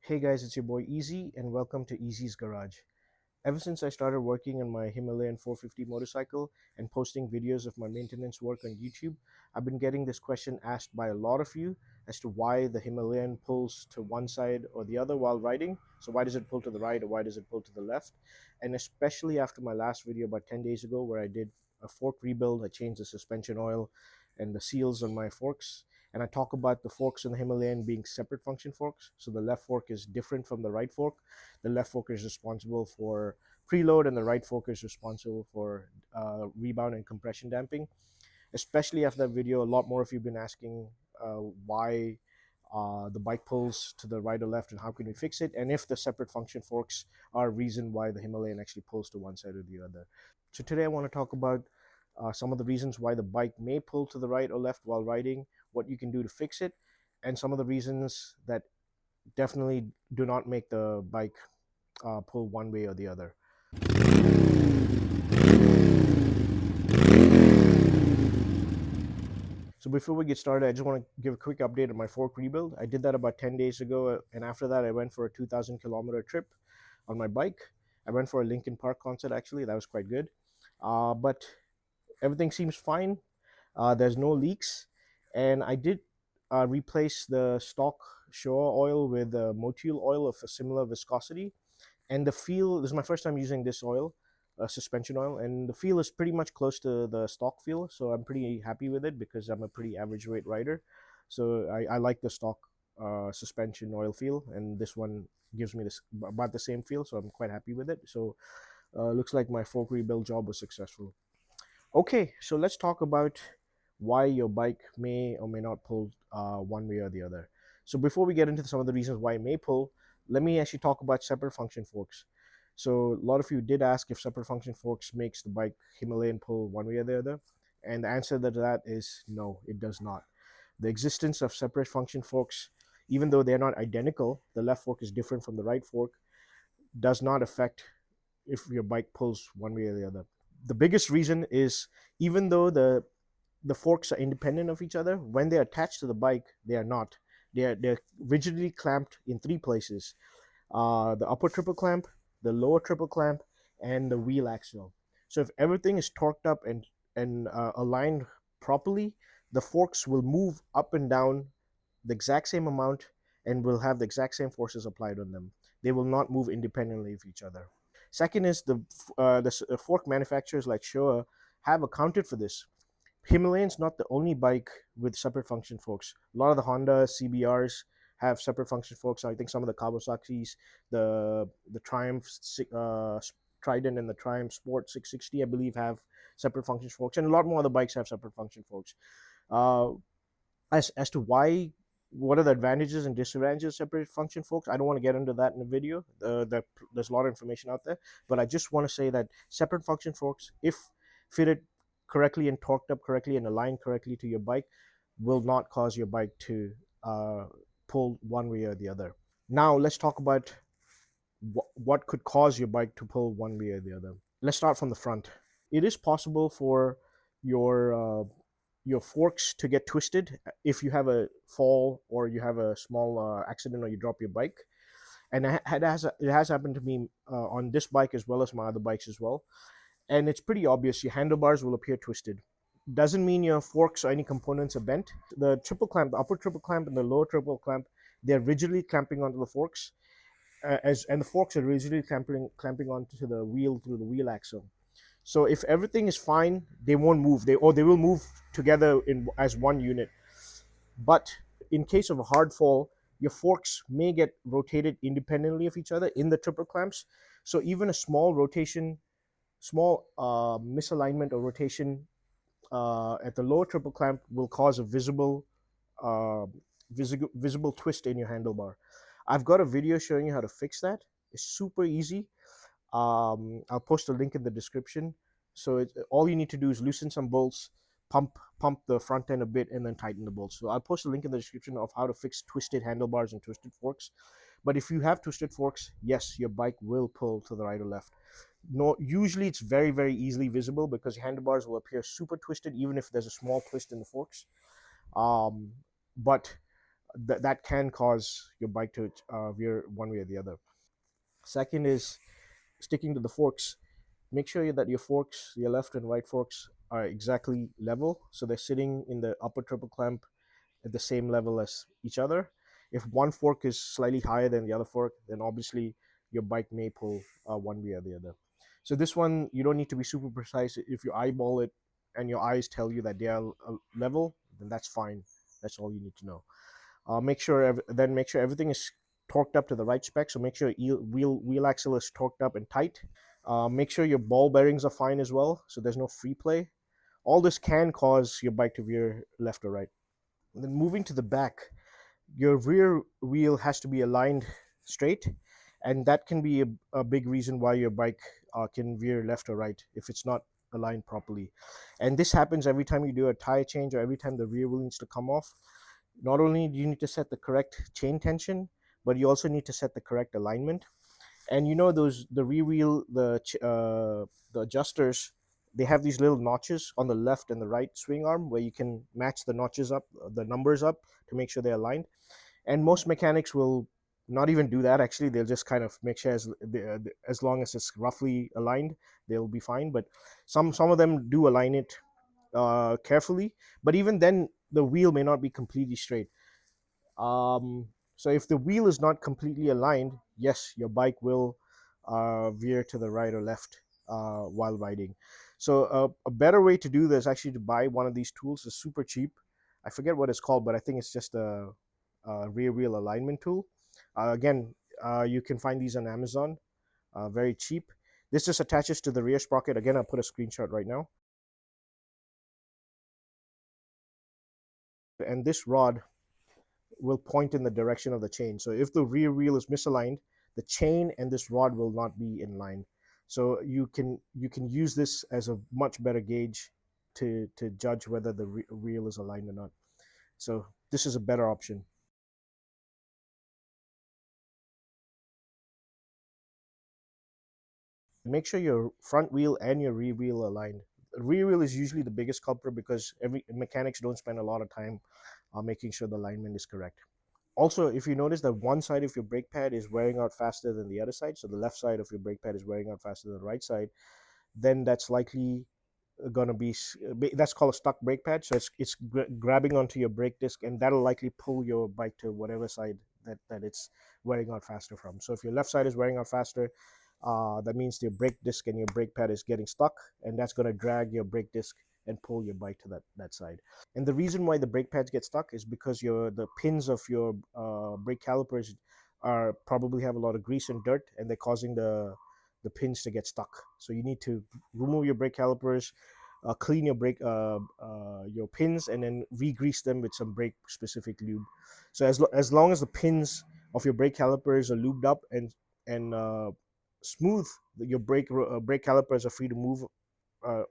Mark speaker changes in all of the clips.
Speaker 1: Hey guys, it's your boy Easy and welcome to Easy's Garage. Ever since I started working on my Himalayan 450 motorcycle and posting videos of my maintenance work on YouTube, I've been getting this question asked by a lot of you as to why the Himalayan pulls to one side or the other while riding. So why does it pull to the right or why does it pull to the left? And especially after my last video about 10 days ago where I did a fork rebuild, I changed the suspension oil and the seals on my forks. And I talk about the forks in the Himalayan being separate function forks. So the left fork is different from the right fork. The left fork is responsible for preload and the right fork is responsible for rebound and compression damping. Especially after that video, a lot more of you have been asking why the bike pulls to the right or left and how can we fix it, and if the separate function forks are a reason why the Himalayan actually pulls to one side or the other. So today I want to talk about some of the reasons why the bike may pull to the right or left while riding, what you can do to fix it, and some of the reasons that definitely do not make the bike pull one way or the other. So before we get started, I just want to give a quick update on my fork rebuild. I did that about 10 days ago, and after that, I went for a 2,000-kilometer trip on my bike. I went for a Linkin Park concert, actually. That was quite good. But everything seems fine. There's no leaks. And I did replace the stock Showa oil with Motul oil of a similar viscosity. And the feel, this is my first time using this oil, suspension oil, and the feel is pretty much close to the stock feel. So I'm pretty happy with it because I'm a pretty average weight rider. So I like the stock suspension oil feel, and this one gives me this about the same feel. So I'm quite happy with it. So looks like my fork rebuild job was successful. Okay, so let's talk about why your bike may or may not pull one way or the other. So before we get into some of the reasons why it may pull, let me actually talk about separate function forks. So a lot of you did ask if separate function forks makes the bike Himalayan pull one way or the other, and the answer to that is no, it does not. The existence of separate function forks, even though they're not identical, the left fork is different from the right fork, does not affect if your bike pulls one way or the other. The biggest reason is even though the forks are independent of each other, when they're attached to the bike, they are not. They're rigidly clamped in three places: the upper triple clamp, the lower triple clamp, and the wheel axle. So if everything is torqued up and aligned properly, the forks will move up and down the exact same amount and will have the exact same forces applied on them. They will not move independently of each other. Second is the fork manufacturers like Showa have accounted for this. Himalayan's not the only bike with separate function forks. A lot of the Honda CBRs have separate function forks. I think some of the Kawasaki's, the Triumph Trident and the Triumph Sport 660, I believe, have separate function forks, and a lot more other bikes have separate function forks. Uh, as to why, what are the advantages and disadvantages of separate function forks, I don't want to get into that in the video. There's a lot of information out there, but I just want to say that separate function forks, if fitted correctly and torqued up correctly and aligned correctly to your bike, will not cause your bike to uh, pull one way or the other. Now let's talk about what could cause your bike to pull one way or the other. Let's start from the front. It is possible for your your forks to get twisted if you have a fall or you have a small accident or you drop your bike. And it has happened to me on this bike as well as my other bikes as well. And it's pretty obvious. Your handlebars will appear twisted. Doesn't mean your forks or any components are bent. The triple clamp, the upper triple clamp and the lower triple clamp, they're rigidly clamping onto the forks, and the forks are rigidly clamping onto the wheel through the wheel axle. So if everything is fine, they won't move. They will move together in as one unit. But in case of a hard fall, your forks may get rotated independently of each other in the triple clamps. So even a small rotation, small misalignment or rotation at the lower triple clamp will cause a uh, visible twist in your handlebar. I've got a video showing you how to fix that. It's super easy. I'll post a link in the description. So all you need to do is loosen some bolts, pump the front end a bit, and then tighten the bolts. So I'll post a link in the description of how to fix twisted handlebars and twisted forks. But if you have twisted forks, yes, your bike will pull to the right or left. No, usually it's very easily visible because your handlebars will appear super twisted, even if there's a small twist in the forks. Um, but That can cause your bike to veer one way or the other. Second is sticking to the forks. Make sure that your forks, your left and right forks, are exactly level, so they're sitting in the upper triple clamp at the same level as each other. If one fork is slightly higher than the other fork, then obviously your bike may pull one way or the other. So this one, you don't need to be super precise. If you eyeball it and your eyes tell you that they are level, then that's fine. That's all you need to know. Make sure everything is torqued up to the right spec. So make sure wheel axle is torqued up and tight. Make sure your ball bearings are fine as well, so there's no free play. All this can cause your bike to veer left or right. And then moving to the back, your rear wheel has to be aligned straight, and that can be a big reason why your bike can veer left or right if it's not aligned properly. And this happens every time you do a tire change or every time the rear wheel needs to come off. Not only do you need to set the correct chain tension, but you also need to set the correct alignment. And you know those the rear wheel, the adjusters, they have these little notches on the left and the right swing arm where you can match the notches up, the numbers up, to make sure they're aligned. And most mechanics will not even do that. Actually, they'll just kind of make sure as long as it's roughly aligned, they'll be fine. But some of them do align it carefully, but even then the wheel may not be completely straight. So if the wheel is not completely aligned, yes, your bike will veer to the right or left while riding. So a better way to do this, actually, to buy one of these tools, is super cheap. I forget what it's called, but I think it's just a rear wheel alignment tool. Again, you can find these on Amazon, very cheap. This just attaches to the rear sprocket. Again, I'll put a screenshot right now. And this rod will point in the direction of the chain. So if the rear wheel is misaligned, the chain and this rod will not be in line. So you can use this as a much better gauge to judge whether the wheel is aligned or not. So this is a better option. Make sure your front wheel and your rear wheel are aligned. The rear wheel is usually the biggest culprit because every mechanics don't spend a lot of time making sure the alignment is correct. Also, if you notice that one side of your brake pad is wearing out faster than the other side, so the left side of your brake pad is wearing out faster than the right side, then that's likely gonna be that's called a stuck brake pad. So it's grabbing onto your brake disc, and that'll likely pull your bike to whatever side that it's wearing out faster from. So if your left side is wearing out faster, that means your brake disc and your brake pad is getting stuck, and that's gonna drag your brake disc and pull your bike to that side. And the reason why the brake pads get stuck is because the pins of your brake calipers are probably have a lot of grease and dirt, and they're causing the pins to get stuck. So you need to remove your brake calipers, clean your pins, and then re-grease them with some brake specific lube. So as long as the pins of your brake calipers are lubed up and smooth, your brake calipers are free to move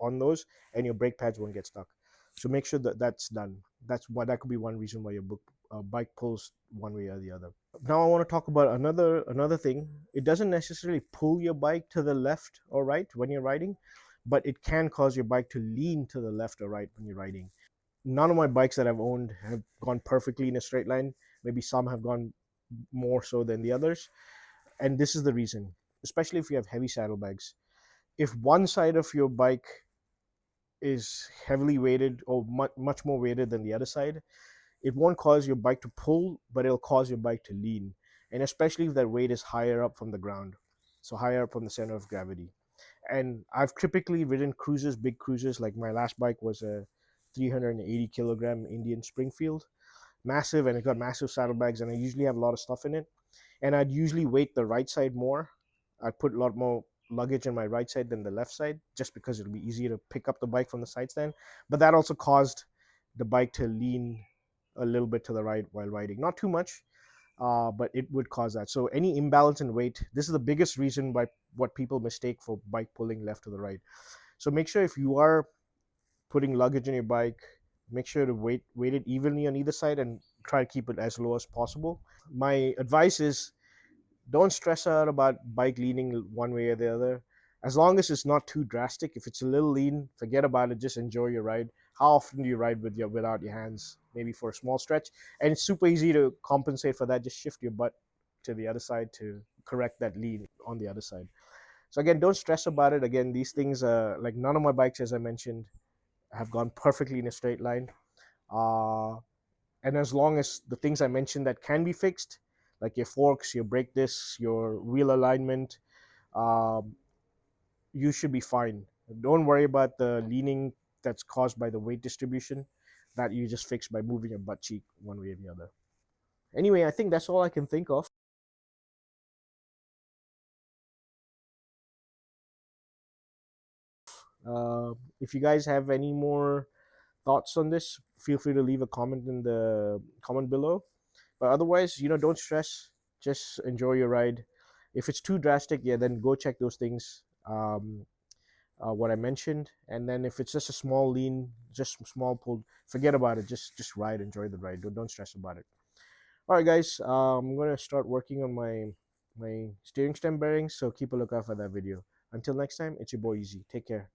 Speaker 1: on those, and your brake pads won't get stuck. So make sure that that's done. That could be one reason why your bike pulls one way or the other. Now I want to talk about another thing. It doesn't necessarily pull your bike to the left or right when you're riding, but it can cause your bike to lean to the left or right when you're riding. None of my bikes that I've owned have gone perfectly in a straight line. Maybe some have gone more so than the others, and this is the reason. Especially if you have heavy saddlebags, if one side of your bike is heavily weighted or much more weighted than the other side, it won't cause your bike to pull, but it'll cause your bike to lean. And especially if that weight is higher up from the ground, so higher up from the center of gravity. And I've typically ridden cruisers, big cruisers. Like my last bike was a 380 kilogram Indian Springfield, massive, and it got massive saddlebags, and I usually have a lot of stuff in it. And I'd usually weight the right side more. I'd put a lot more luggage in my right side than the left side, just because it'll be easier to pick up the bike from the side stand. But that also caused the bike to lean a little bit to the right while riding. Not too much, but it would cause that. So any imbalance in weight, this is the biggest reason why what people mistake for bike pulling left to the right. So make sure if you are putting luggage in your bike, make sure to weight it evenly on either side and try to keep it as low as possible. My advice is don't stress out about bike leaning one way or the other. As long as it's not too drastic, if it's a little lean, forget about it. Just enjoy your ride. how often do you ride without your hands? Maybe for a small stretch, and it's super easy to compensate for that. Just shift your butt to the other side to correct that lean on the other side. So again, don't stress about it. Again, these things, like none of my bikes, as I mentioned, have gone perfectly in a straight line. Uh, and as long as the things I mentioned that can be fixed, like your forks, your brake discs, your wheel alignment, um, you should be fine. Don't worry about the leaning that's caused by the weight distribution. That you just fix by moving your butt cheek one way or the other. Anyway, I think that's all I can think of. If you guys have any more thoughts on this, feel free to leave a comment in the comment below. But otherwise, don't stress. Just enjoy your ride. If it's too drastic, yeah, then go check those things. What I mentioned, and then if it's just a small lean, just small pull, forget about it. Just ride, enjoy the ride. Don't stress about it. All right, guys. I'm gonna start working on my steering stem bearings, so keep a lookout for that video. Until next time, it's your boy Easy. Take care.